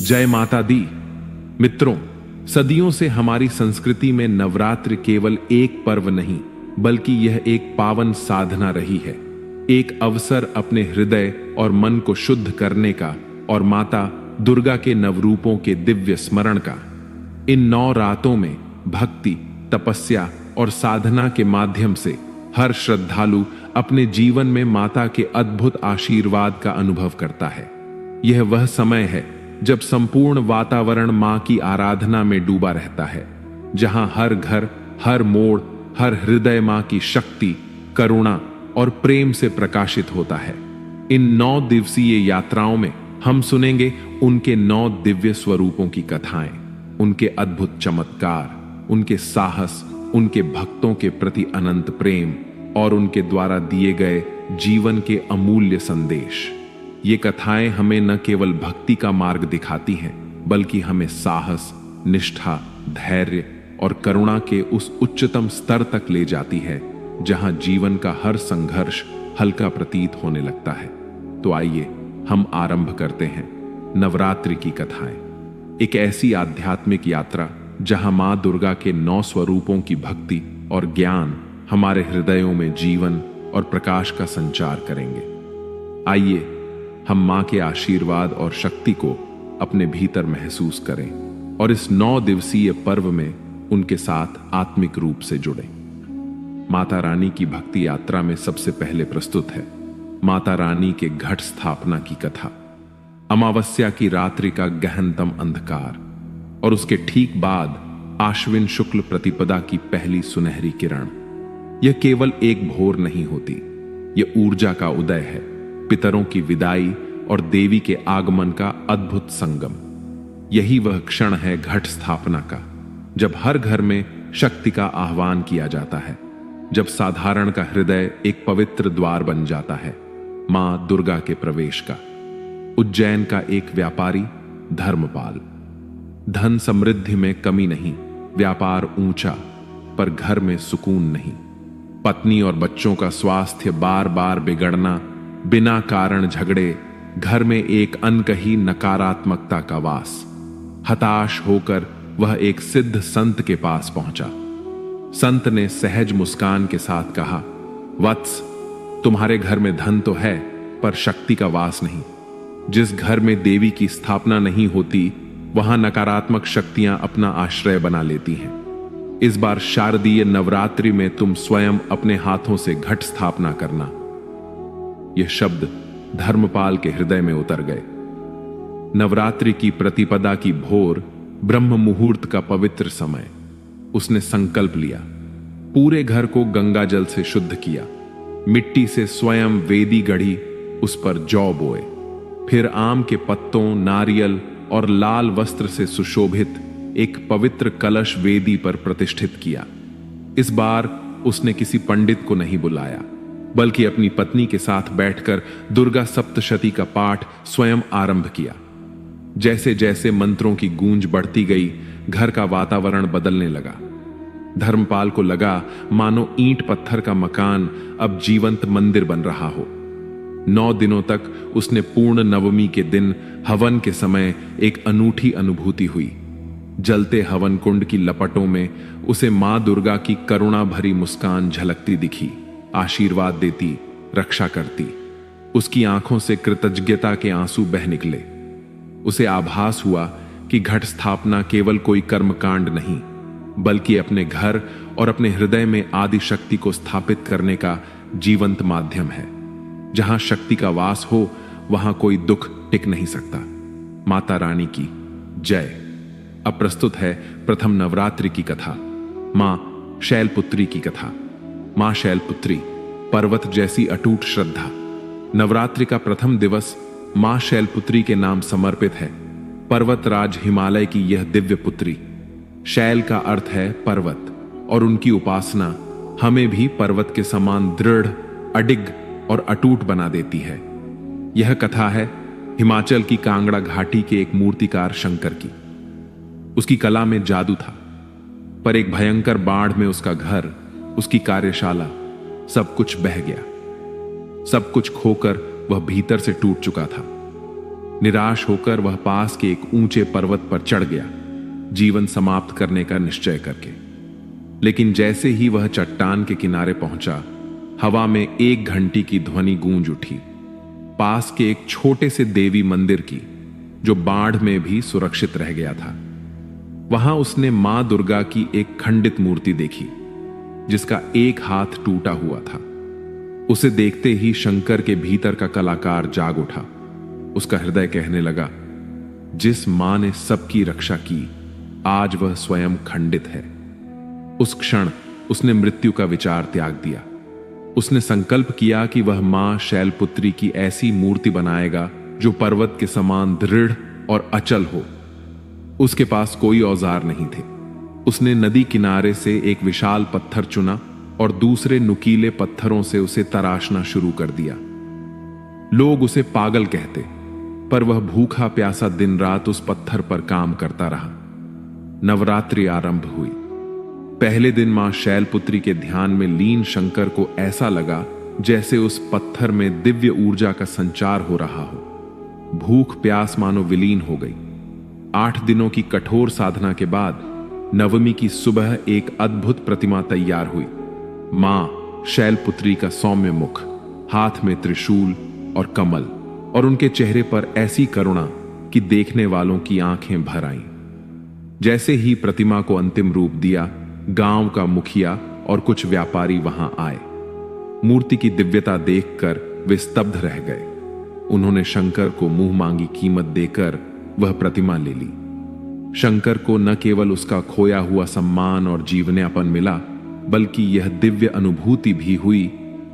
जय माता दी। मित्रों, सदियों से हमारी संस्कृति में नवरात्र केवल एक पर्व नहीं बल्कि यह एक पावन साधना रही है, एक अवसर अपने हृदय और मन को शुद्ध करने का और माता दुर्गा के नवरूपों के दिव्य स्मरण का। इन 9 रातों में भक्ति, तपस्या और साधना के माध्यम से हर श्रद्धालु अपने जीवन में माता के अद्भुत आशीर्वाद का अनुभव करता है। यह वह समय है जब संपूर्ण वातावरण मां की आराधना में डूबा रहता है, जहां हर घर, हर मोड़, हर हृदय मां की शक्ति, करुणा और प्रेम से प्रकाशित होता है। इन 9 दिवसीय यात्राओं में हम सुनेंगे उनके 9 दिव्य स्वरूपों की कथाएं, उनके अद्भुत चमत्कार, उनके साहस, उनके भक्तों के प्रति अनंत प्रेम और उनके द्वारा दिए गए जीवन के अमूल्य संदेश। ये कथाएं हमें न केवल भक्ति का मार्ग दिखाती हैं बल्कि हमें साहस, निष्ठा, धैर्य और करुणा के उस उच्चतम स्तर तक ले जाती है जहां जीवन का हर संघर्ष हल्का प्रतीत होने लगता है। तो आइए हम आरंभ करते हैं नवरात्रि की कथाएं, एक ऐसी आध्यात्मिक यात्रा जहां मां दुर्गा के 9 स्वरूपों की भक्ति और ज्ञान हमारे हृदयों में जीवन और प्रकाश का संचार करेंगे। आइए हम मां के आशीर्वाद और शक्ति को अपने भीतर महसूस करें और इस 9 दिवसीय पर्व में उनके साथ आत्मिक रूप से जुड़ें। माता रानी की भक्ति यात्रा में सबसे पहले प्रस्तुत है माता रानी के घट स्थापना की कथा। अमावस्या की रात्रि का गहनतम अंधकार और उसके ठीक बाद आश्विन शुक्ल प्रतिपदा की पहली सुनहरी किरण। यह केवल एक भोर नहीं होती, यह ऊर्जा का उदय है, पितरों की विदाई और देवी के आगमन का अद्भुत संगम। यही वह क्षण है घट स्थापना का, जब हर घर में शक्ति का आह्वान किया जाता है, जब साधारण का हृदय एक पवित्र द्वार बन जाता है मां दुर्गा के प्रवेश का। उज्जैन का एक व्यापारी धर्मपाल। धन समृद्धि में कमी नहीं, व्यापार ऊंचा, पर घर में सुकून नहीं। पत्नी और बच्चों का स्वास्थ्य बार बार बिगड़ना, बिना कारण झगड़े, घर में एक अनकही नकारात्मकता का वास। हताश होकर वह एक सिद्ध संत के पास पहुंचा। संत ने सहज मुस्कान के साथ कहा, वत्स, तुम्हारे घर में धन तो है पर शक्ति का वास नहीं। जिस घर में देवी की स्थापना नहीं होती वहां नकारात्मक शक्तियां अपना आश्रय बना लेती हैं। इस बार शारदीय नवरात्रि में तुम स्वयं अपने हाथों से घट स्थापना करना। यह शब्द धर्मपाल के हृदय में उतर गए। नवरात्रि की प्रतिपदा की भोर, ब्रह्म मुहूर्त का पवित्र समय। उसने संकल्प लिया, पूरे घर को गंगा जल से शुद्ध किया, मिट्टी से स्वयं वेदी गढ़ी, उस पर जौ बोए, फिर आम के पत्तों, नारियल और लाल वस्त्र से सुशोभित एक पवित्र कलश वेदी पर प्रतिष्ठित किया। इस बार उसने किसी पंडित को नहीं बुलाया बल्कि अपनी पत्नी के साथ बैठकर दुर्गा सप्तशती का पाठ स्वयं आरंभ किया। जैसे जैसे मंत्रों की गूंज बढ़ती गई, घर का वातावरण बदलने लगा। धर्मपाल को लगा मानो ईंट पत्थर का मकान अब जीवंत मंदिर बन रहा हो। 9 दिनों तक उसने पूर्ण नवमी के दिन हवन के समय एक अनूठी अनुभूति हुई। जलते हवन कुंड की लपटों में उसे मां दुर्गा की करुणा भरी मुस्कान झलकती दिखी, आशीर्वाद देती, रक्षा करती। उसकी आंखों से कृतज्ञता के आंसू बह निकले। उसे आभास हुआ कि घट स्थापना केवल कोई कर्मकांड नहीं बल्कि अपने घर और अपने हृदय में आदि शक्ति को स्थापित करने का जीवंत माध्यम है। जहां शक्ति का वास हो वहां कोई दुख टिक नहीं सकता। माता रानी की जय। अब प्रस्तुत है प्रथम नवरात्रि की कथा, मां शैलपुत्री की कथा। मां शैलपुत्री, पर्वत जैसी अटूट श्रद्धा। नवरात्रि का प्रथम दिवस मां शैलपुत्री के नाम समर्पित है। पर्वतराज हिमालय की यह दिव्य पुत्री। शैल का अर्थ है पर्वत और उनकी उपासना हमें भी पर्वत के समान दृढ़, अडिग और अटूट बना देती है। यह कथा है हिमाचल की कांगड़ा घाटी के एक मूर्तिकार शंकर की। उसकी कला में जादू था, पर एक भयंकर बाढ़ में उसका घर, उसकी कार्यशाला, सब कुछ बह गया। सब कुछ खोकर वह भीतर से टूट चुका था। निराश होकर वह पास के एक ऊंचे पर्वत पर चढ़ गया, जीवन समाप्त करने का निश्चय करके। लेकिन जैसे ही वह चट्टान के किनारे पहुंचा, हवा में एक घंटी की ध्वनि गूंज उठी, पास के एक छोटे से देवी मंदिर की, जो बाढ़ में भी सुरक्षित रह गया था। वहां उसने मां दुर्गा की एक खंडित मूर्ति देखी, जिसका एक हाथ टूटा हुआ था। उसे देखते ही शंकर के भीतर का कलाकार जाग उठा। उसका हृदय कहने लगा, जिस मां ने सबकी रक्षा की, आज वह स्वयं खंडित है। उस क्षण उसने मृत्यु का विचार त्याग दिया। उसने संकल्प किया कि वह मां शैलपुत्री की ऐसी मूर्ति बनाएगा जो पर्वत के समान दृढ़ और अचल हो। उसके पास कोई औजार नहीं थे। उसने नदी किनारे से एक विशाल पत्थर चुना और दूसरे नुकीले पत्थरों से उसे तराशना शुरू कर दिया। लोग उसे पागल कहते, पर वह भूखा प्यासा दिन रात उस पत्थर पर काम करता रहा। नवरात्रि आरंभ हुई। पहले दिन मां शैलपुत्री के ध्यान में लीन शंकर को ऐसा लगा जैसे उस पत्थर में दिव्य ऊर्जा का संचार हो रहा हो। भूख प्यास मानो विलीन हो गई। 8 दिनों की कठोर साधना के बाद नवमी की सुबह एक अद्भुत प्रतिमा तैयार हुई। मां शैलपुत्री का सौम्य मुख, हाथ में त्रिशूल और कमल, और उनके चेहरे पर ऐसी करुणा कि देखने वालों की आंखें भर आईं। जैसे ही प्रतिमा को अंतिम रूप दिया, गांव का मुखिया और कुछ व्यापारी वहां आए। मूर्ति की दिव्यता देखकर वे स्तब्ध रह गए। उन्होंने शंकर को मुंह मांगी कीमत देकर वह प्रतिमा ले ली। शंकर को न केवल उसका खोया हुआ सम्मान और जीवन्यापन मिला, बल्कि यह दिव्य अनुभूति भी हुई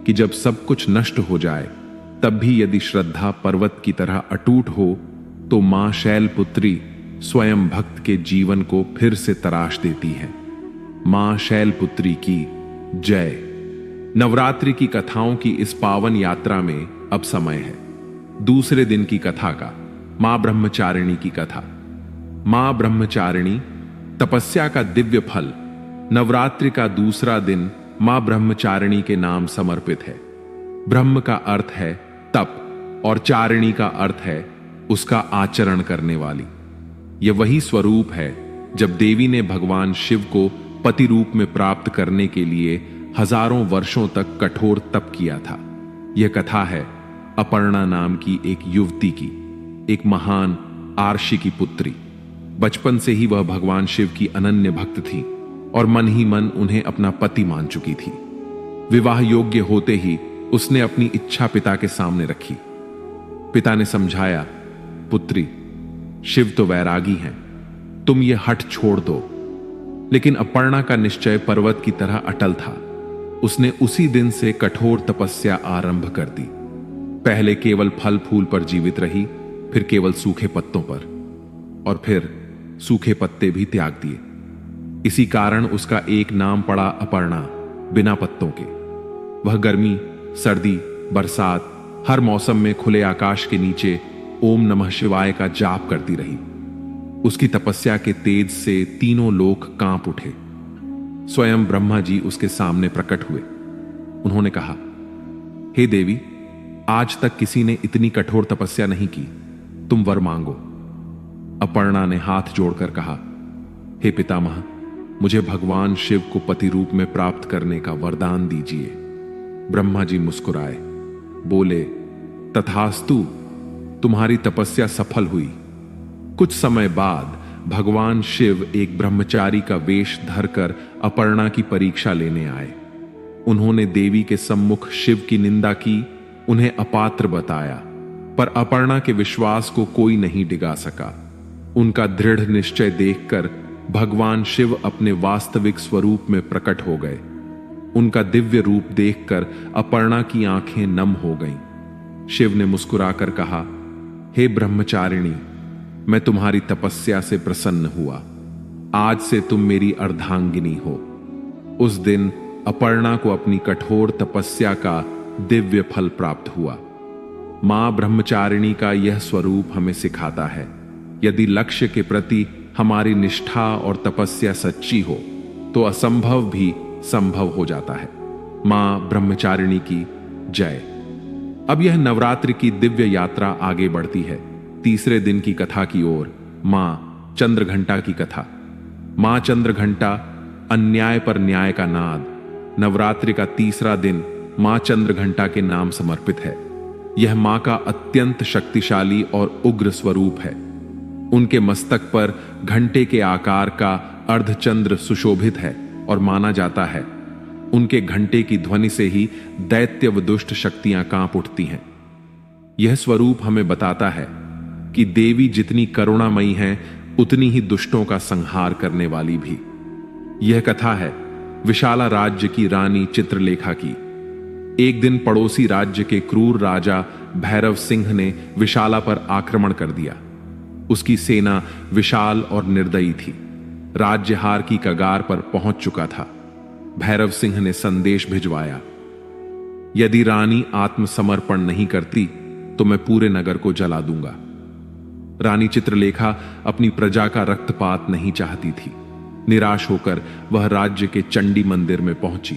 कि जब सब कुछ नष्ट हो जाए, तब भी यदि श्रद्धा पर्वत की तरह अटूट हो, तो मां शैलपुत्री स्वयं भक्त के जीवन को फिर से तराश देती है। मां शैलपुत्री की जय। नवरात्रि की कथाओं की इस पावन यात्रा में अब समय है दूसरे दिन की कथा का, मां ब्रह्मचारिणी की कथा। मां ब्रह्मचारिणी, तपस्या का दिव्य फल। नवरात्रि का दूसरा दिन मां ब्रह्मचारिणी के नाम समर्पित है। ब्रह्म का अर्थ है तप और चारिणी का अर्थ है उसका आचरण करने वाली। यह वही स्वरूप है जब देवी ने भगवान शिव को पति रूप में प्राप्त करने के लिए हजारों वर्षों तक कठोर तप किया था। यह कथा है अपर्णा नाम की एक युवती की, एक महान आर्षि की पुत्री। बचपन से ही वह भगवान शिव की अनन्य भक्त थी और मन ही मन उन्हें अपना पति मान चुकी थी। विवाह योग्य होते ही उसने अपनी इच्छा पिता के सामने रखी। पिता ने समझाया, पुत्री, शिव तो वैरागी हैं, तुम ये हठ छोड़ दो। लेकिन अपर्णा का निश्चय पर्वत की तरह अटल था। उसने उसी दिन से कठोर तपस्या आरंभ कर दी। पहले केवल फल फूल पर जीवित रही, फिर केवल सूखे पत्तों पर, और फिर सूखे पत्ते भी त्याग दिए। इसी कारण उसका एक नाम पड़ा अपर्णा, बिना पत्तों के। वह गर्मी, सर्दी, बरसात, हर मौसम में खुले आकाश के नीचे ओम नमः शिवाय का जाप करती रही। उसकी तपस्या के तेज से तीनों लोक कांप उठे। स्वयं ब्रह्मा जी उसके सामने प्रकट हुए। उन्होंने कहा, हे देवी, आज तक किसी ने इतनी कठोर तपस्या नहीं की, तुम वर मांगो। अपर्णा ने हाथ जोड़कर कहा, हे पितामह, मुझे भगवान शिव को पति रूप में प्राप्त करने का वरदान दीजिए। ब्रह्मा जी मुस्कुराए, बोले, तथास्तु, तुम्हारी तपस्या सफल हुई। कुछ समय बाद भगवान शिव एक ब्रह्मचारी का वेश धरकर अपर्णा की परीक्षा लेने आए। उन्होंने देवी के सम्मुख शिव की निंदा की, उन्हें अपात्र बताया, पर अपर्णा के विश्वास को कोई नहीं डिगा सका। उनका दृढ़ निश्चय देखकर भगवान शिव अपने वास्तविक स्वरूप में प्रकट हो गए। उनका दिव्य रूप देखकर अपर्णा की आंखें नम हो गईं। शिव ने मुस्कुराकर कहा, हे ब्रह्मचारिणी, मैं तुम्हारी तपस्या से प्रसन्न हुआ। आज से तुम मेरी अर्धांगिनी हो। उस दिन अपर्णा को अपनी कठोर तपस्या का दिव्य फल प्राप्त हुआ। मां ब्रह्मचारिणी का यह स्वरूप हमें सिखाता है, यदि लक्ष्य के प्रति हमारी निष्ठा और तपस्या सच्ची हो तो असंभव भी संभव हो जाता है। मां ब्रह्मचारिणी की जय। अब यह नवरात्रि की दिव्य यात्रा आगे बढ़ती है। तीसरे दिन की कथा की ओर। मां चंद्रघंटा की कथा। मां चंद्रघंटा, अन्याय पर न्याय का नाद। नवरात्रि का तीसरा दिन मां चंद्रघंटा के नाम समर्पित है। यह मां का अत्यंत शक्तिशाली और उग्र स्वरूप है। उनके मस्तक पर घंटे के आकार का अर्धचंद्र सुशोभित है और माना जाता है उनके घंटे की ध्वनि से ही दैत्य व दुष्ट शक्तियां कांप उठती हैं। यह स्वरूप हमें बताता है कि देवी जितनी करुणामयी हैं, उतनी ही दुष्टों का संहार करने वाली भी। यह कथा है विशाला राज्य की रानी चित्रलेखा की। एक दिन पड़ोसी राज्य के क्रूर राजा भैरव सिंह ने विशाला पर आक्रमण कर दिया। उसकी सेना विशाल और निर्दयी थी, राज्य हार की कगार पर पहुंच चुका था। भैरव सिंह ने संदेश भिजवाया, यदि रानी आत्मसमर्पण नहीं करती तो मैं पूरे नगर को जला दूंगा। रानी चित्रलेखा अपनी प्रजा का रक्तपात नहीं चाहती थी। निराश होकर वह राज्य के चंडी मंदिर में पहुंची।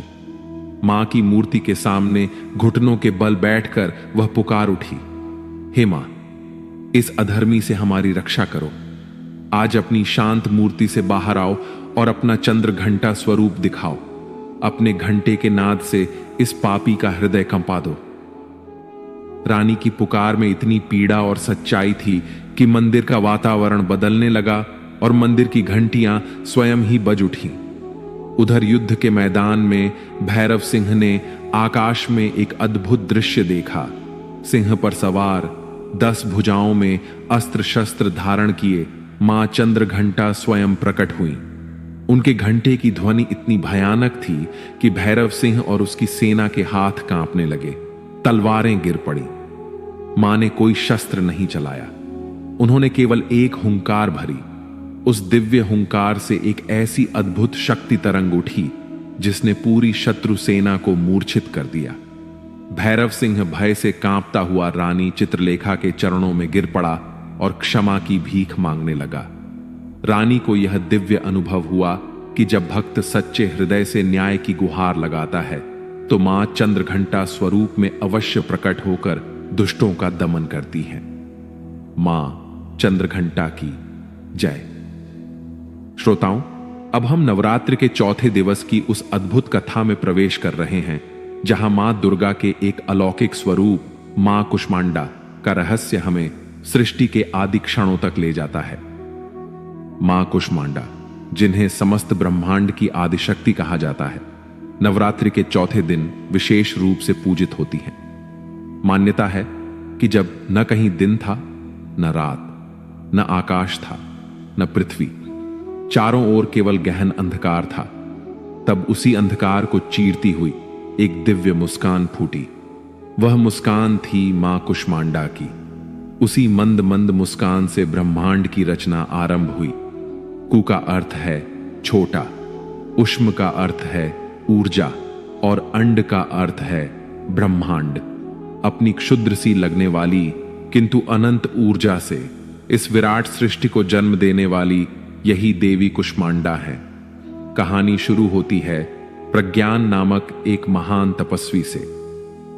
मां की मूर्ति के सामने घुटनों के बल बैठकर वह पुकार उठी, हे मां, इस अधर्मी से हमारी रक्षा करो। आज अपनी शांत मूर्ति से बाहर आओ और अपना चंद्र घंटा स्वरूप दिखाओ। अपने घंटे के नाद से इस पापी का हृदय कंपा दो। रानी की पुकार में इतनी पीड़ा और सच्चाई थी कि मंदिर का वातावरण बदलने लगा और मंदिर की घंटियां स्वयं ही बज उठी। उधर युद्ध के मैदान में भैरव सिंह ने आकाश में एक अद्भुत दृश्य देखा। सिंह पर सवार 10 भुजाओं में अस्त्र शस्त्र धारण किए मां चंद्रघंटा स्वयं प्रकट हुई। उनके घंटे की ध्वनि इतनी भयानक थी कि भैरव सिंह और उसकी सेना के हाथ कांपने लगे। तलवारें गिर पड़ी। मां ने कोई शस्त्र नहीं चलाया। उन्होंने केवल एक हुंकार भरी। उस दिव्य हुंकार से एक ऐसी अद्भुत शक्ति तरंग उठी जिसने पूरी शत्रु सेना को मूर्छित कर दिया। भैरव सिंह भय से कांपता हुआ रानी चित्रलेखा के चरणों में गिर पड़ा और क्षमा की भीख मांगने लगा। रानी को यह दिव्य अनुभव हुआ कि जब भक्त सच्चे हृदय से न्याय की गुहार लगाता है तो मां चंद्रघंटा स्वरूप में अवश्य प्रकट होकर दुष्टों का दमन करती है। मां चंद्रघंटा की जय। श्रोताओं, अब हम नवरात्रि के चौथे दिवस की उस अद्भुत कथा में प्रवेश कर रहे हैं जहां मां दुर्गा के एक अलौकिक स्वरूप मां कुष्मांडा का रहस्य हमें सृष्टि के आदि क्षणों तक ले जाता है। मां कुष्मांडा, जिन्हें समस्त ब्रह्मांड की आदिशक्ति कहा जाता है, नवरात्रि के चौथे दिन विशेष रूप से पूजित होती हैं। मान्यता है कि जब न कहीं दिन था, न रात, न आकाश था, न पृथ्वी, चारों ओर केवल गहन अंधकार था, तब उसी अंधकार को चीरती हुई एक दिव्य मुस्कान फूटी। वह मुस्कान थी मां कुष्मांडा की। उसी मंद मंद मुस्कान से ब्रह्मांड की रचना आरंभ हुई। कु का अर्थ है छोटा, उष्म का अर्थ है ऊर्जा और अंड का अर्थ है ब्रह्मांड। अपनी क्षुद्र सी लगने वाली किंतु अनंत ऊर्जा से इस विराट सृष्टि को जन्म देने वाली यही देवी कुष्मांडा है। कहानी शुरू होती है प्रज्ञान नामक एक महान तपस्वी से।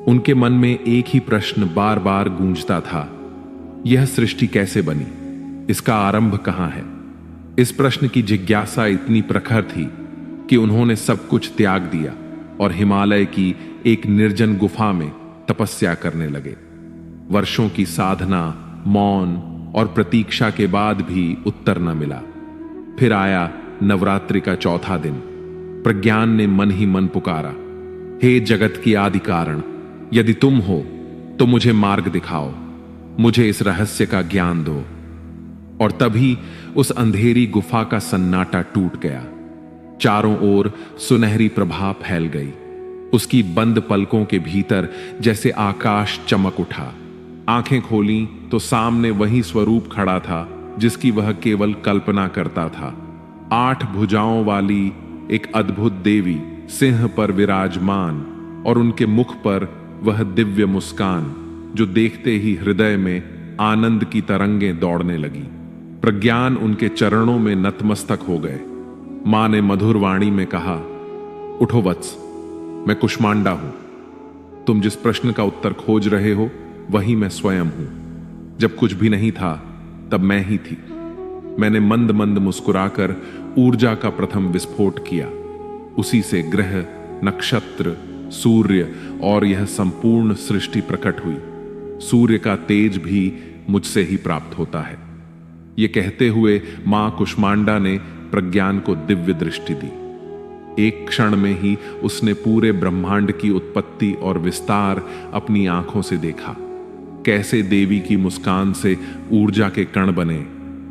उनके मन में एक ही प्रश्न बार बार गूंजता था, यह सृष्टि कैसे बनी? इसका आरंभ कहां है? इस प्रश्न की जिज्ञासा इतनी प्रखर थी कि उन्होंने सब कुछ त्याग दिया और हिमालय की एक निर्जन गुफा में तपस्या करने लगे। वर्षों की साधना, मौन और प्रतीक्षा के बाद भी उत्तर न मिला। फिर आया नवरात्रि का चौथा दिन। प्रज्ञान ने मन ही मन पुकारा, हे जगत की आदि कारण, यदि तुम हो तो मुझे मार्ग दिखाओ, मुझे इस रहस्य का ज्ञान दो। और तभी उस अंधेरी गुफा का सन्नाटा टूट गया। चारों ओर सुनहरी प्रभा फैल गई। उसकी बंद पलकों के भीतर जैसे आकाश चमक उठा। आंखें खोली तो सामने वही स्वरूप खड़ा था जिसकी वह केवल कल्पना करता था। 8 भुजाओं वाली एक अद्भुत देवी सिंह पर विराजमान, और उनके मुख पर वह दिव्य मुस्कान जो देखते ही हृदय में आनंद की तरंगें दौड़ने लगी। प्रज्ञान उनके चरणों में नतमस्तक हो गए। मां ने मधुर वाणी में कहा, उठो वत्स, मैं कुष्मांडा हूं। तुम जिस प्रश्न का उत्तर खोज रहे हो वही मैं स्वयं हूं। जब कुछ भी नहीं था तब मैं ही थी। मैंने मंद मंद मुस्कुराकर ऊर्जा का प्रथम विस्फोट किया। उसी से ग्रह, नक्षत्र, सूर्य और यह संपूर्ण सृष्टि प्रकट हुई। सूर्य का तेज भी मुझसे ही प्राप्त होता है। ये कहते हुए मां कुष्मांडा ने प्रज्ञान को दिव्य दृष्टि दी। एक क्षण में ही उसने पूरे ब्रह्मांड की उत्पत्ति और विस्तार अपनी आंखों से देखा। कैसे देवी की मुस्कान से ऊर्जा के कण बने,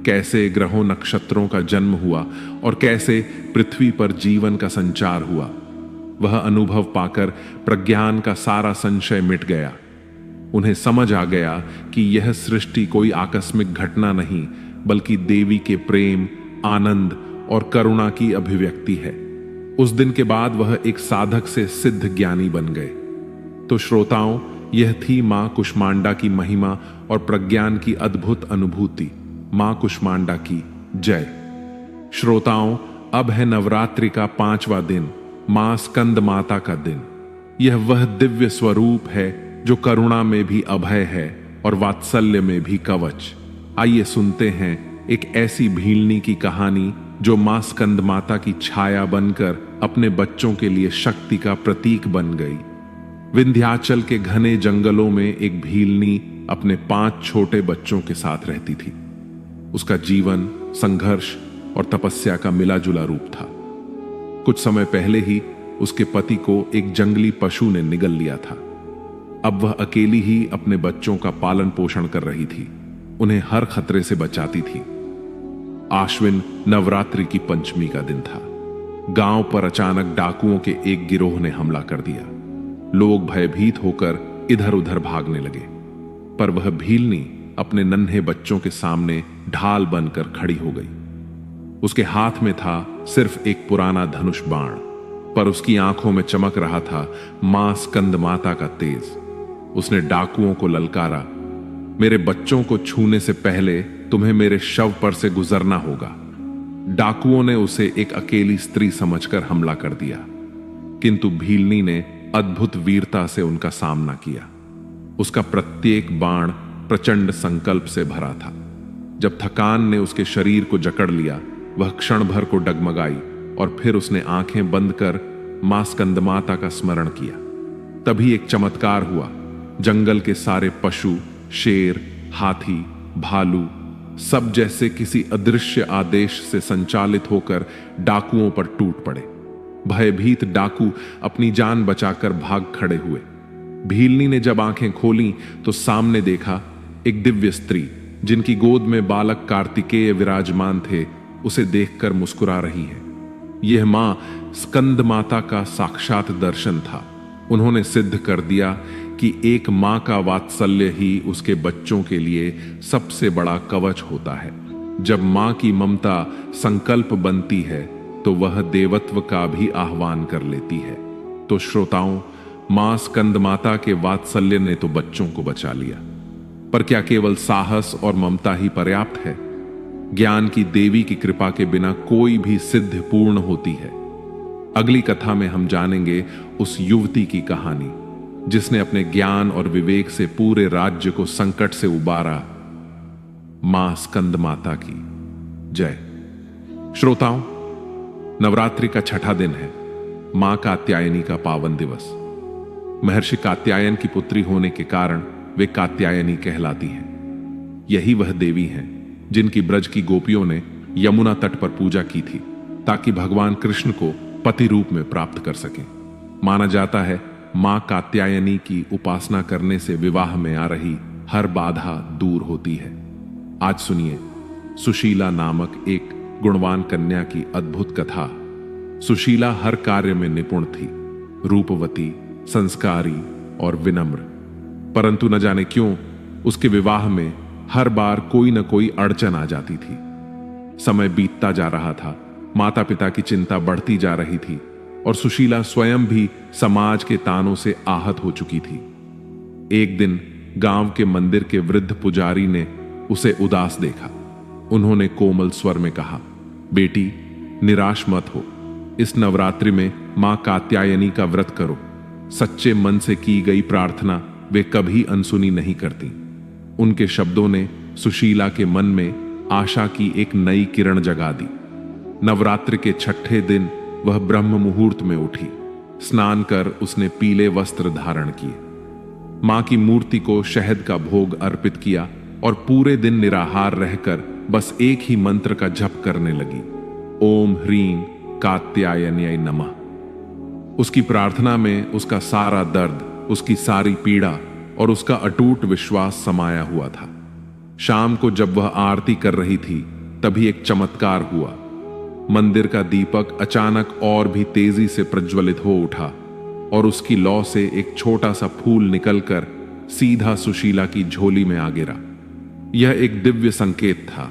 कैसे ग्रहों नक्षत्रों का जन्म हुआ और कैसे पृथ्वी पर जीवन का संचार हुआ। वह अनुभव पाकर प्रज्ञान का सारा संशय मिट गया। उन्हें समझ आ गया कि यह सृष्टि कोई आकस्मिक घटना नहीं, बल्कि देवी के प्रेम, आनंद और करुणा की अभिव्यक्ति है। उस दिन के बाद वह एक साधक से सिद्ध ज्ञानी बन गए। तो श्रोताओं, यह थी मां कुष्मांडा की महिमा और प्रज्ञान की अद्भुत अनुभूति। मां कुष्मांडा की जय। श्रोताओं, अब है नवरात्रि का 5वां दिन, मां स्कंद माता का दिन। यह वह दिव्य स्वरूप है जो करुणा में भी अभय है और वात्सल्य में भी कवच। आइए सुनते हैं एक ऐसी भीलनी की कहानी जो मां स्कंद माता की छाया बनकर अपने बच्चों के लिए शक्ति का प्रतीक बन गई। विंध्याचल के घने जंगलों में एक भीलनी अपने 5 छोटे बच्चों के साथ रहती थी। उसका जीवन संघर्ष और तपस्या का मिला जुला रूप था। कुछ समय पहले ही उसके पति को एक जंगली पशु ने निगल लिया था। अब वह अकेली ही अपने बच्चों का पालन पोषण कर रही थी, उन्हें हर खतरे से बचाती थी। आश्विन नवरात्रि की पंचमी का दिन था। गांव पर अचानक डाकुओं के एक गिरोह ने हमला कर दिया। लोग भयभीत होकर इधर उधर भागने लगे, पर वह भीलनी अपने नन्हे बच्चों के सामने ढाल बनकर खड़ी हो गई। उसके हाथ में था सिर्फ एक पुराना धनुष बाण, पर उसकी आंखों में चमक रहा था मां स्कंद माता का तेज। उसने डाकुओं को ललकारा, मेरे बच्चों को छूने से पहले तुम्हें मेरे शव पर से गुजरना होगा। डाकुओं ने उसे एक अकेली स्त्री समझकर हमला कर दिया, किंतु भीलनी ने अद्भुत वीरता से उनका सामना किया। उसका प्रत्येक बाण प्रचंड संकल्प से भरा था। जब थकान ने उसके शरीर को जकड़ लिया, वह क्षण भर को डगमगाई और फिर उसने आंखें बंद कर मां स्कंदमाता का स्मरण किया। तभी एक चमत्कार हुआ। जंगल के सारे पशु, शेर, हाथी, भालू सब जैसे किसी अदृश्य आदेश से संचालित होकर डाकुओं पर टूट पड़े। भयभीत डाकू अपनी जान बचाकर भाग खड़े हुए। भीलनी ने जब आंखें खोलीं तो सामने देखा एक दिव्य स्त्री, जिनकी गोद में बालक कार्तिकेय विराजमान थे, उसे देखकर मुस्कुरा रही है। यह मां स्कंद माता का साक्षात दर्शन था। उन्होंने सिद्ध कर दिया कि एक मां का वात्सल्य ही उसके बच्चों के लिए सबसे बड़ा कवच होता है। जब मां की ममता संकल्प बनती है तो वह देवत्व का भी आह्वान कर लेती है। तो श्रोताओं, मां स्कंद माता के वात्सल्य ने तो बच्चों को बचा लिया, पर क्या केवल साहस और ममता ही पर्याप्त है? ज्ञान की देवी की कृपा के बिना कोई भी सिद्ध पूर्ण होती है। अगली कथा में हम जानेंगे उस युवती की कहानी जिसने अपने ज्ञान और विवेक से पूरे राज्य को संकट से उबारा। मां स्कंद माता की जय। श्रोताओं, नवरात्रि का 6ठा दिन है, मां कात्यायनी का पावन दिवस। महर्षि कात्यायन की पुत्री होने के कारण वे कात्यायनी कहलाती हैं। यही वह देवी हैं जिनकी ब्रज की गोपियों ने यमुना तट पर पूजा की थी ताकि भगवान कृष्ण को पति रूप में प्राप्त कर सकें। माना जाता है मां कात्यायनी की उपासना करने से विवाह में आ रही हर बाधा दूर होती है। आज सुनिए सुशीला नामक एक गुणवान कन्या की अद्भुत कथा। सुशीला हर कार्य में निपुण थी, रूपवती, संस्कारी और विनम्र, परंतु न जाने क्यों उसके विवाह में हर बार कोई न कोई अड़चन आ जाती थी। समय बीतता जा रहा था, माता पिता की चिंता बढ़ती जा रही थी और सुशीला स्वयं भी समाज के तानों से आहत हो चुकी थी। एक दिन गांव के मंदिर के वृद्ध पुजारी ने उसे उदास देखा। उन्होंने कोमल स्वर में कहा, बेटी निराश मत हो, इस नवरात्रि में मां कात्यायनी का व्रत करो। सच्चे मन से की गई प्रार्थना वे कभी अनसुनी नहीं करती। उनके शब्दों ने सुशीला के मन में आशा की एक नई किरण जगा दी। नवरात्र के छठे दिन वह ब्रह्म मुहूर्त में उठी। स्नान कर उसने पीले वस्त्र धारण किए, मां की मूर्ति को शहद का भोग अर्पित किया और पूरे दिन निराहार रहकर बस एक ही मंत्र का जप करने लगी, ओम ह्रीं कात्यायन्यै नमः। उसकी प्रार्थना में उसका सारा दर्द, उसकी सारी पीड़ा और उसका अटूट विश्वास समाया हुआ था। शाम को जब वह आरती कर रही थी तभी एक चमत्कार हुआ। मंदिर का दीपक अचानक और भी तेजी से प्रज्वलित हो उठा और उसकी लौ से एक छोटा सा फूल निकलकर सीधा सुशीला की झोली में आ गिरा। यह एक दिव्य संकेत था।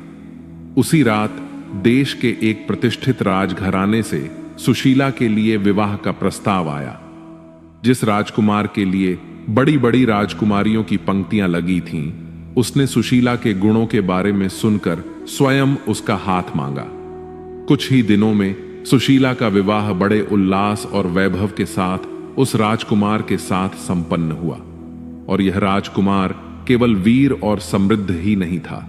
उसी रात देश के एक प्रतिष्ठित राजघराने से सुशीला के लिए विवाह का प्रस्ताव आया। जिस राजकुमार के लिए बड़ी बड़ी राजकुमारियों की पंक्तियां लगी थीं, उसने सुशीला के गुणों के बारे में सुनकर स्वयं उसका हाथ मांगा। कुछ ही दिनों में सुशीला का विवाह बड़े उल्लास और वैभव के साथ उस राजकुमार के साथ संपन्न हुआ। और यह राजकुमार केवल वीर और समृद्ध ही नहीं था,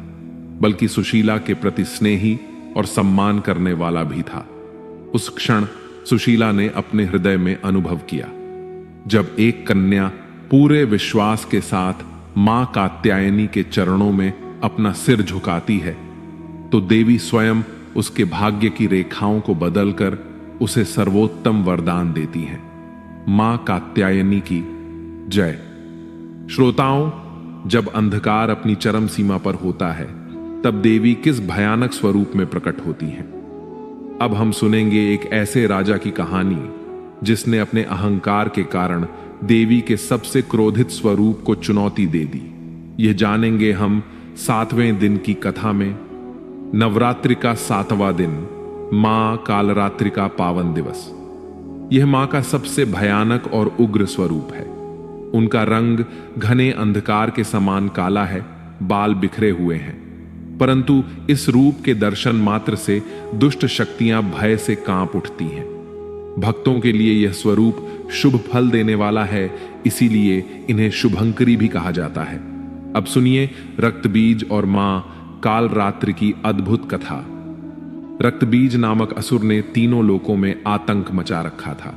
बल्कि सुशीला के प्रति स्नेही और सम्मान करने वाला भी था। उस क्षण सुशीला ने अपने हृदय में अनुभव किया, जब एक कन्या पूरे विश्वास के साथ मां कात्यायनी के चरणों में अपना सिर झुकाती है, तो देवी स्वयं उसके भाग्य की रेखाओं को बदलकर उसे सर्वोत्तम वरदान देती हैं। मां कात्यायनी की जय। श्रोताओं, जब अंधकार अपनी चरम सीमा पर होता है, तब देवी किस भयानक स्वरूप में प्रकट होती हैं। अब हम सुनेंगे एक ऐसे राजा की कहानी जिसने अपने अहंकार के कारण देवी के सबसे क्रोधित स्वरूप को चुनौती दे दी। यह जानेंगे हम 7वें दिन की कथा में। नवरात्रि का 7वां दिन, मां कालरात्रि का पावन दिवस। यह मां का सबसे भयानक और उग्र स्वरूप है। उनका रंग घने अंधकार के समान काला है, बाल बिखरे हुए हैं, परंतु इस रूप के दर्शन मात्र से दुष्ट शक्तियां भय से कांप उठती हैं। भक्तों के लिए यह स्वरूप शुभ फल देने वाला है, इसीलिए इन्हें शुभंकरी भी कहा जाता है। अब सुनिए रक्तबीज और मां कालरात्रि की अद्भुत कथा। रक्तबीज नामक असुर ने तीनों लोकों में आतंक मचा रखा था।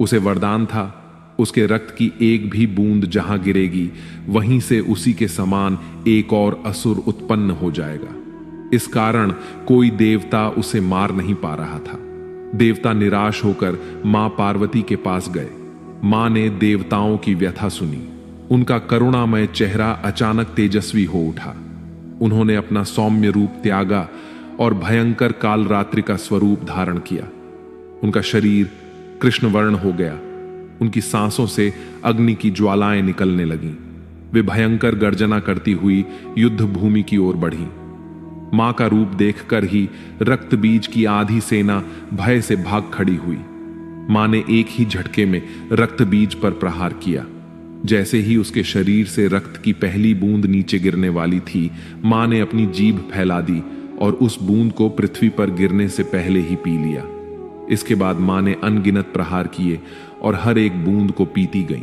उसे वरदान था, उसके रक्त की एक भी बूंद जहां गिरेगी, वहीं से उसी के समान एक और असुर उत्पन्न हो जाएगा। इस कारण कोई देवता उसे मार नहीं पा रहा था। देवता निराश होकर मां पार्वती के पास गए। मां ने देवताओं की व्यथा सुनी। उनका करुणामय चेहरा अचानक तेजस्वी हो उठा। उन्होंने अपना सौम्य रूप त्यागा और भयंकर कालरात्रि का स्वरूप धारण किया। उनका शरीर कृष्ण वर्ण हो गया। उनकी सांसों से अग्नि की ज्वालाएं निकलने लगीं। वे भयंकर गर्जना करती हुई युद्ध भूमि की ओर बढ़ी। मां का रूप देखकर ही रक्तबीज की आधी सेना भय से भाग खड़ी हुई। मां ने एक ही झटके में रक्तबीज पर प्रहार किया। जैसे ही उसके शरीर से रक्त की पहली बूंद नीचे गिरने वाली थी, मां ने अपनी जीभ फैला दी और उस बूंद को पृथ्वी पर गिरने से पहले ही पी लिया। इसके बाद मां ने अनगिनत प्रहार किए और हर एक बूंद को पीती गई।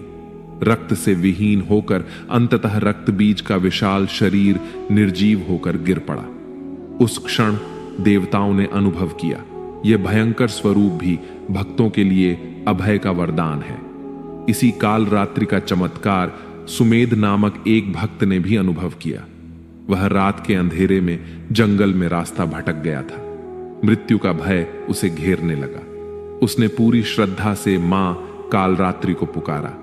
रक्त से विहीन होकर अंततः रक्तबीज का विशाल शरीर निर्जीव होकर गिर पड़ा। उस क्षण देवताओं ने अनुभव किया, यह भयंकर स्वरूप भी भक्तों के लिए अभय का वरदान है। इसी कालरात्रि का चमत्कार सुमेध नामक एक भक्त ने भी अनुभव किया। वह रात के अंधेरे में जंगल में रास्ता भटक गया था। मृत्यु का भय उसे घेरने लगा। उसने पूरी श्रद्धा से मां कालरात्रि को पुकारा।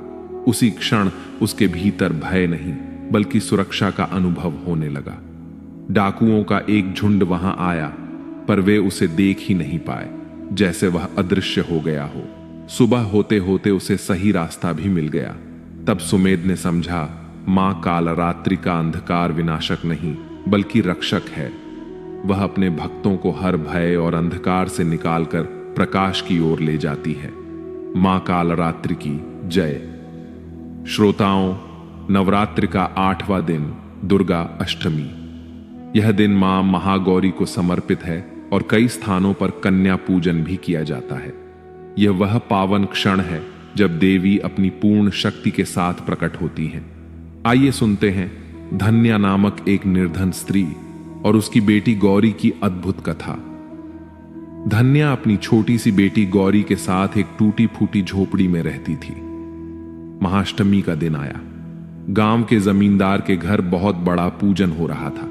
उसी क्षण उसके भीतर भय नहीं बल्कि सुरक्षा का अनुभव होने लगा। डाकुओं का एक झुंड वहां आया, पर वे उसे देख ही नहीं पाए, जैसे वह अदृश्य हो गया हो। सुबह होते होते उसे सही रास्ता भी मिल गया। तब सुमेध ने समझा, मां कालरात्रि का अंधकार विनाशक नहीं बल्कि रक्षक है। वह अपने भक्तों को हर भय और अंधकार से निकालकर प्रकाश की ओर ले जाती है। मां कालरात्रि की जय। श्रोताओं, नवरात्रि का 8वां दिन दुर्गा अष्टमी। यह दिन मां महागौरी को समर्पित है और कई स्थानों पर कन्या पूजन भी किया जाता है। यह वह पावन क्षण है जब देवी अपनी पूर्ण शक्ति के साथ प्रकट होती हैं। आइए सुनते हैं धन्या नामक एक निर्धन स्त्री और उसकी बेटी गौरी की अद्भुत कथा। धन्या अपनी छोटी सी बेटी गौरी के साथ एक टूटी फूटी झोपड़ी में रहती थी। महाअष्टमी का दिन आया। गांव के जमींदार के घर बहुत बड़ा पूजन हो रहा था।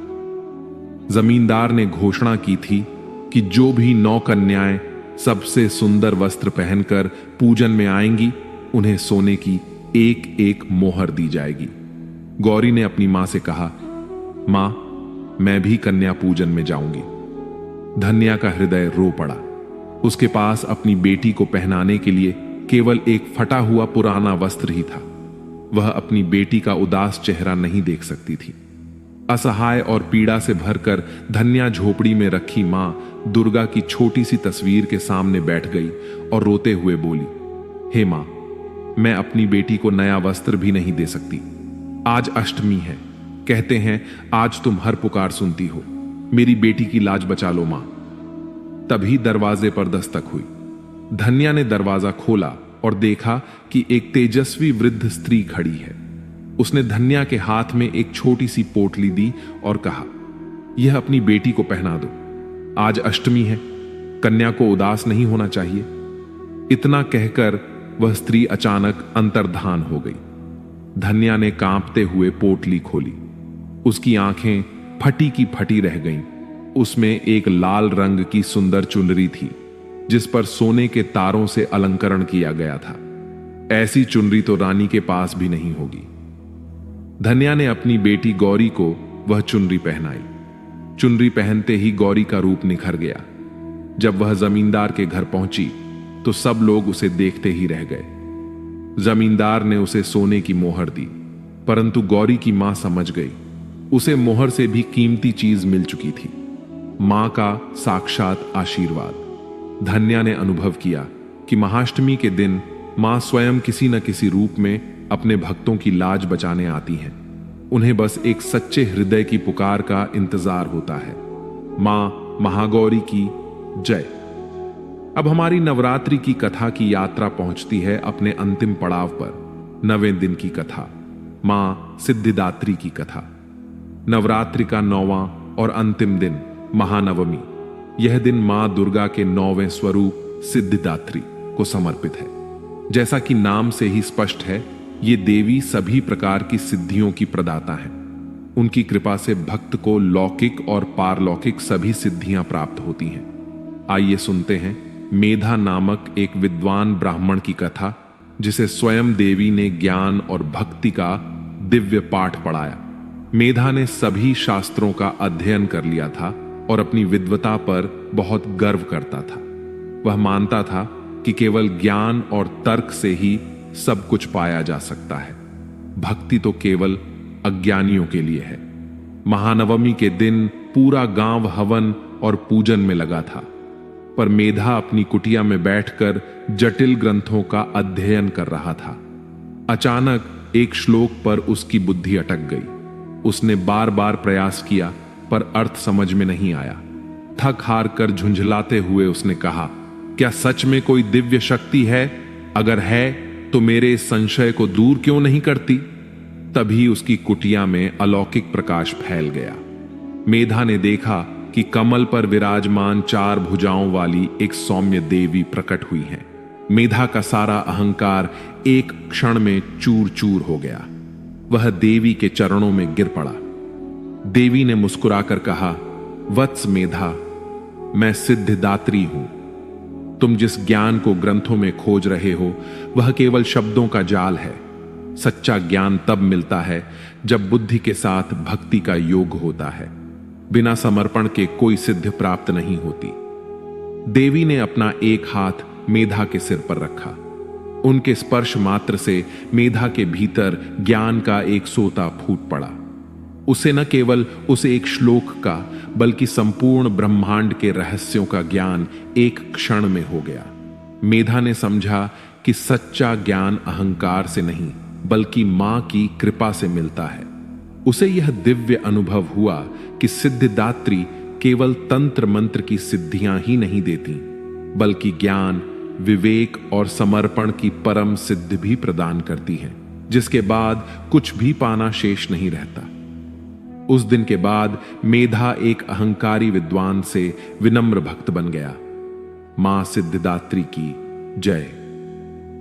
जमींदार ने घोषणा की थी कि जो भी 9 कन्याएं सबसे सुंदर वस्त्र पहनकर पूजन में आएंगी, उन्हें सोने की एक एक मोहर दी जाएगी। गौरी ने अपनी मां से कहा, मां, मैं भी कन्या पूजन में जाऊंगी। धन्या का हृदय रो पड़ा। उसके पास अपनी बेटी को पहनाने के लिए केवल एक फटा हुआ पुराना वस्त्र ही था। वह अपनी बेटी का उदास चेहरा नहीं देख सकती थी। असहाय और पीड़ा से भरकर धन्या झोपड़ी में रखी मां दुर्गा की छोटी सी तस्वीर के सामने बैठ गई और रोते हुए बोली, हे मां, मैं अपनी बेटी को नया वस्त्र भी नहीं दे सकती। आज अष्टमी है। कहते हैं आज तुम हर पुकार सुनती हो। मेरी बेटी की लाज बचा लो मां। तभी दरवाजे पर दस्तक हुई। धन्या ने दरवाजा खोला और देखा कि एक तेजस्वी वृद्ध स्त्री खड़ी है। उसने धन्या के हाथ में एक छोटी सी पोटली दी और कहा, यह अपनी बेटी को पहना दो। आज अष्टमी है, कन्या को उदास नहीं होना चाहिए। इतना कहकर वह स्त्री अचानक अंतर्धान हो गई। धन्या ने कांपते हुए पोटली खोली। उसकी आंखें फटी की फटी रह गईं। उसमें एक लाल रंग की सुंदर चुनरी थी, जिस पर सोने के तारों से अलंकरण किया गया था। ऐसी चुनरी तो रानी के पास भी नहीं होगी। धन्या ने अपनी बेटी गौरी को वह चुनरी पहनाई। चुनरी पहनते ही गौरी का रूप निखर गया। जब वह जमींदार के घर पहुंची तो सब लोग उसे देखते ही रह गए। जमींदार ने उसे सोने की मोहर दी, परंतु गौरी की मां समझ गई, उसे मोहर से भी कीमती चीज मिल चुकी थी, मां का साक्षात आशीर्वाद। धन्या ने अनुभव किया कि महाअष्टमी के दिन मां स्वयं किसी न किसी रूप में अपने भक्तों की लाज बचाने आती हैं। उन्हें बस एक सच्चे हृदय की पुकार का इंतजार होता है। मां महागौरी की जय। अब हमारी नवरात्रि की कथा की यात्रा पहुंचती है अपने अंतिम पड़ाव पर। 9वें दिन की कथा, मां सिद्धिदात्री की कथा। नवरात्रि का 9वां और अंतिम दिन महानवमी। यह दिन मां दुर्गा के 9वें स्वरूप सिद्धिदात्री को समर्पित है। जैसा कि नाम से ही स्पष्ट है, ये देवी सभी प्रकार की सिद्धियों की प्रदाता है। उनकी कृपा से भक्त को लौकिक और पारलौकिक सभी सिद्धियां प्राप्त होती हैं। आइए सुनते हैं मेधा नामक एक विद्वान ब्राह्मण की कथा, जिसे स्वयं देवी ने ज्ञान और भक्ति का दिव्य पाठ पढ़ाया। मेधा ने सभी शास्त्रों का अध्ययन कर लिया था और अपनी विद्वता पर बहुत गर्व करता था। वह मानता था कि केवल ज्ञान और तर्क से ही सब कुछ पाया जा सकता है। भक्ति तो केवल अज्ञानियों के लिए है। महानवमी के दिन पूरा गांव हवन और पूजन में लगा था, पर मेधा अपनी कुटिया में बैठकर जटिल ग्रंथों का अध्ययन कर रहा था। अचानक एक श्लोक पर उसकी बुद्धि अटक गई। उसने बार बार प्रयास किया, पर अर्थ समझ में नहीं आया। थक हार कर झुंझलाते हुए उसने कहा, क्या सच में कोई दिव्य शक्ति है? अगर है तो मेरे इस संशय को दूर क्यों नहीं करती? तभी उसकी कुटिया में अलौकिक प्रकाश फैल गया। मेधा ने देखा कि कमल पर विराजमान 4 भुजाओं वाली एक सौम्य देवी प्रकट हुई है। मेधा का सारा अहंकार एक क्षण में चूर चूर हो गया। वह देवी के चरणों में गिर पड़ा। देवी ने मुस्कुराकर कहा, वत्स मेधा, मैं सिद्धिदात्री हूं। तुम जिस ज्ञान को ग्रंथों में खोज रहे हो, वह केवल शब्दों का जाल है। सच्चा ज्ञान तब मिलता है जब बुद्धि के साथ भक्ति का योग होता है। बिना समर्पण के कोई सिद्धि प्राप्त नहीं होती। देवी ने अपना एक हाथ मेधा के सिर पर रखा। उनके स्पर्श मात्र से मेधा के भीतर ज्ञान का एक सोता फूट पड़ा। उसे न केवल उस एक श्लोक का, बल्कि संपूर्ण ब्रह्मांड के रहस्यों का ज्ञान एक क्षण में हो गया। मेधा ने समझा कि सच्चा ज्ञान अहंकार से नहीं, बल्कि मां की कृपा से मिलता है। उसे यह दिव्य अनुभव हुआ कि सिद्धिदात्री केवल तंत्र मंत्र की सिद्धियां ही नहीं देती, बल्कि ज्ञान, विवेक और समर्पण की परम सिद्धि भी प्रदान करती है, जिसके बाद कुछ भी पाना शेष नहीं रहता। उस दिन के बाद मेधा एक अहंकारी विद्वान से विनम्र भक्त बन गया। मां सिद्धिदात्री की जय।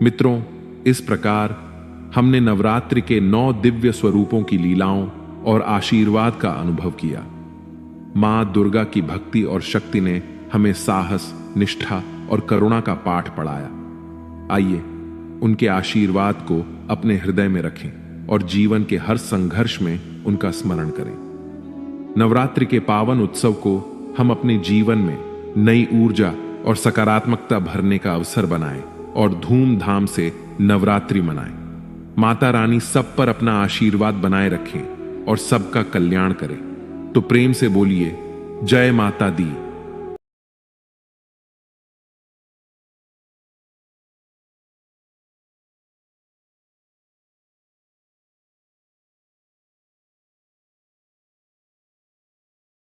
मित्रों, इस प्रकार हमने नवरात्रि के 9 दिव्य स्वरूपों की लीलाओं और आशीर्वाद का अनुभव किया। मां दुर्गा की भक्ति और शक्ति ने हमें साहस, निष्ठा और करुणा का पाठ पढ़ाया। आइए उनके आशीर्वाद को अपने हृदय में रखें और जीवन के हर संघर्ष में उनका स्मरण करें। नवरात्रि के पावन उत्सव को हम अपने जीवन में नई ऊर्जा और सकारात्मकता भरने का अवसर बनाएं और धूमधाम से नवरात्रि मनाएं। माता रानी सब पर अपना आशीर्वाद बनाए रखें और सबका कल्याण करें। तो प्रेम से बोलिए, जय माता दी।